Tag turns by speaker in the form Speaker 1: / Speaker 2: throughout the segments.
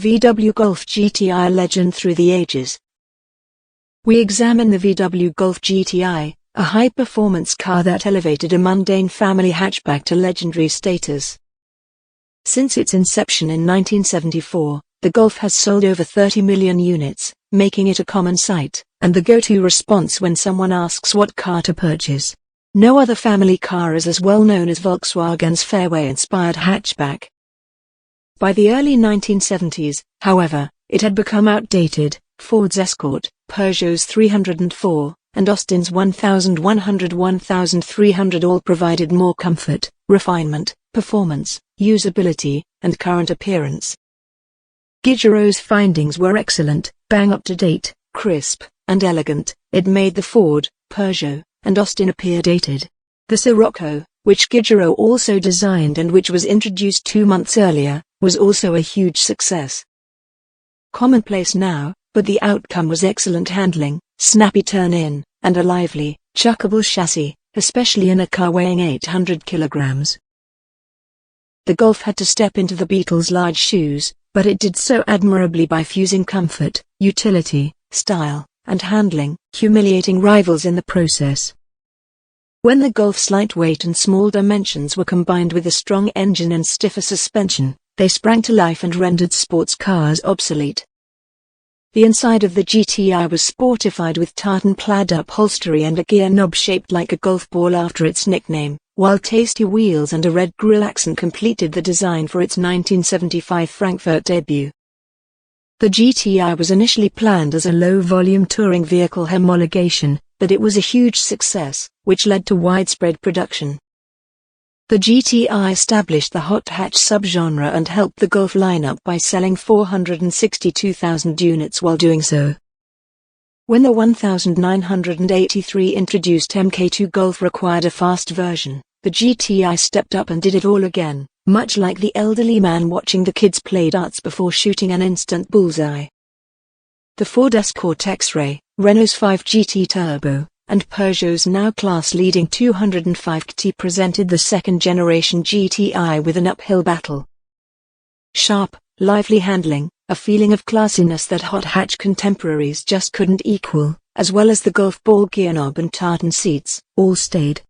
Speaker 1: VW Golf GTI legend through the ages. We examine the VW Golf GTI, a high-performance car that elevated a mundane family hatchback to legendary status. Since its inception in 1974, the Golf has sold over 30 million units, making it a common sight, and the go-to response when someone asks what car to purchase. No other family car is as well known as Volkswagen's Fairway-inspired hatchback. By the early 1970s, however, it had become outdated. Ford's Escort, Peugeot's 304, and Austin's 1100-1300 all provided more comfort, refinement, performance, usability, and current appearance. Gigero's findings were excellent, bang up-to-date, crisp, and elegant. It made the Ford, Peugeot, and Austin appear dated. The Sirocco, which Gigero also designed and which was introduced 2 months earlier, was also a huge success. Commonplace now, but the outcome was excellent handling, snappy turn-in, and a lively, chuckable chassis, especially in a car weighing 800 kilograms. The Golf had to step into the Beatles' large shoes, but it did so admirably by fusing comfort, utility, style, and handling, humiliating rivals in the process. When the Golf's lightweight and small dimensions were combined with a strong engine and stiffer suspension, they sprang to life and rendered sports cars obsolete. The inside of the GTI was sportified with tartan-plaid upholstery and a gear knob shaped like a golf ball after its nickname, while tasty wheels and a red grille accent completed the design for its 1975 Frankfurt debut. The GTI was initially planned as a low-volume touring vehicle homologation, but it was a huge success, which led to widespread production. The GTI established the hot hatch subgenre and helped the Golf lineup by selling 462,000 units while doing so. When the 1983 introduced Mk2 Golf required a fast version, the GTI stepped up and did it all again, much like the elderly man watching the kids play darts before shooting an instant bullseye. The Ford Escort X-Ray, Renault's 5 GT Turbo, and Peugeot's now class-leading 205 GT presented the second-generation GTI with an uphill battle. Sharp, lively handling, a feeling of classiness that hot hatch contemporaries just couldn't equal, as well as the Golf ball gear knob and tartan seats, all stayed.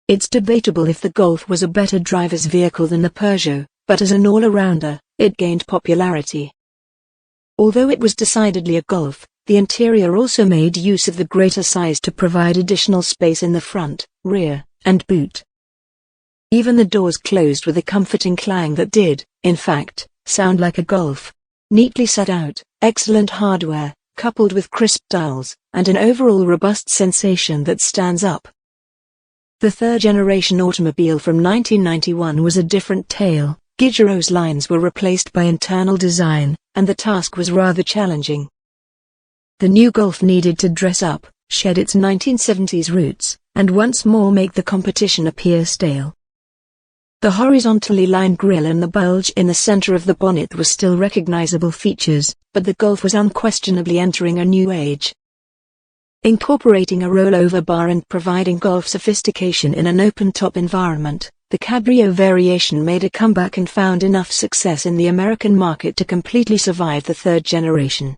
Speaker 1: It's debatable if the Golf was a better driver's vehicle than the Peugeot, but as an all-arounder, it gained popularity. Although it was decidedly a Golf, the interior also made use of the greater size to provide additional space in the front, rear, and boot. Even the doors closed with a comforting clang that did, in fact, sound like a Golf. Neatly set out, excellent hardware, coupled with crisp dials, and an overall robust sensation that stands up. The third-generation automobile from 1991 was a different tale. Gigero's lines were replaced by internal design, and the task was rather challenging. The new Golf needed to dress up, shed its 1970s roots, and once more make the competition appear stale. The horizontally lined grille and the bulge in the center of the bonnet were still recognizable features, but the Golf was unquestionably entering a new age. Incorporating a rollover bar and providing Golf sophistication in an open-top environment, the Cabrio variation made a comeback and found enough success in the American market to completely survive the third generation.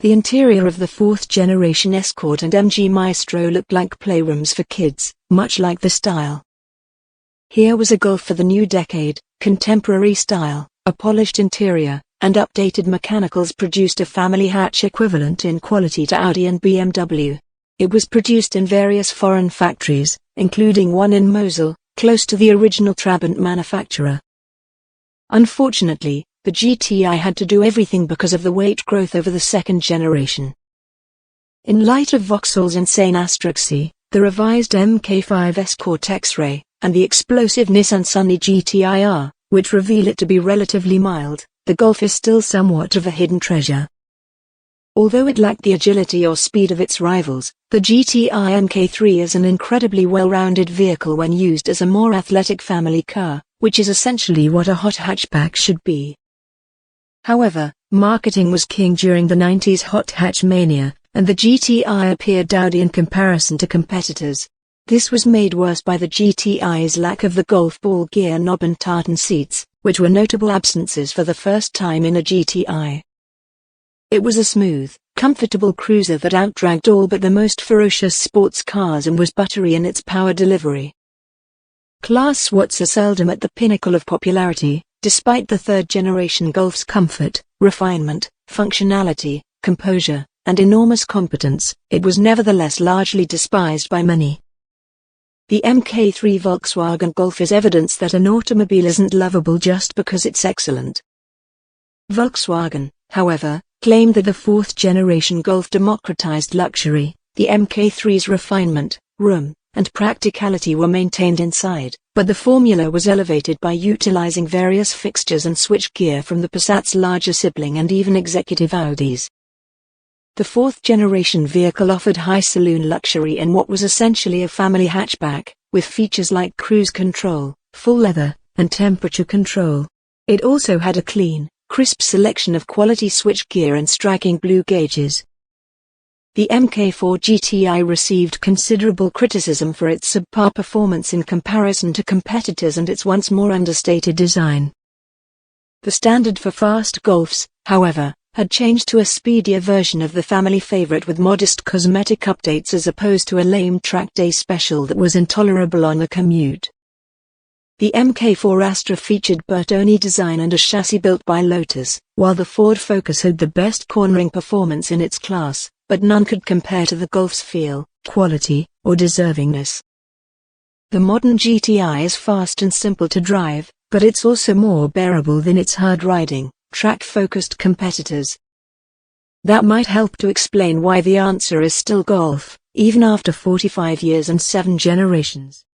Speaker 1: The interior of the fourth-generation Escort and MG Maestro looked like playrooms for kids, much like the style. Here was a Golf for the new decade: contemporary style, a polished interior, and updated mechanicals produced a family hatch equivalent in quality to Audi and BMW. It was produced in various foreign factories, including one in Mosul, close to the original Trabant manufacturer. Unfortunately, the GTI had to do everything because of the weight growth over the second generation. In light of Vauxhall's insane astraxy, the revised Mk5 Escort X-Ray, and the explosive Nissan Sunny GTI-R, which reveal it to be relatively mild, the Golf is still somewhat of a hidden treasure. Although it lacked the agility or speed of its rivals, the GTI Mk3 is an incredibly well-rounded vehicle when used as a more athletic family car, which is essentially what a hot hatchback should be. However, marketing was king during the 90s hot hatch mania, and the GTI appeared dowdy in comparison to competitors. This was made worse by the GTI's lack of the Golf ball gear knob and tartan seats, which were notable absences for the first time in a GTI. It was a smooth, comfortable cruiser that outdragged all but the most ferocious sports cars and was buttery in its power delivery. Class SWATs are seldom at the pinnacle of popularity. Despite the third-generation Golf's comfort, refinement, functionality, composure, and enormous competence, it was nevertheless largely despised by many. The Mk3 Volkswagen Golf is evidence that an automobile isn't lovable just because it's excellent. Volkswagen, however, claimed that the fourth-generation Golf democratized luxury. The Mk3's refinement, room, and practicality were maintained inside, but the formula was elevated by utilizing various fixtures and switchgear from the Passat's larger sibling and even executive Audis. The fourth-generation vehicle offered high saloon luxury in what was essentially a family hatchback, with features like cruise control, full leather, and temperature control. It also had a clean, crisp selection of quality switchgear and striking blue gauges. The Mk4 GTI received considerable criticism for its subpar performance in comparison to competitors and its once more understated design. The standard for fast Golfs, however, had changed to a speedier version of the family favorite with modest cosmetic updates as opposed to a lame track day special that was intolerable on the commute. The Mk4 Astra featured Bertone design and a chassis built by Lotus, while the Ford Focus had the best cornering performance in its class, but none could compare to the Golf's feel, quality, or deservingness. The modern GTI is fast and simple to drive, but it's also more bearable than its hard-riding, track-focused competitors. That might help to explain why the answer is still Golf, even after 45 years and 7 generations.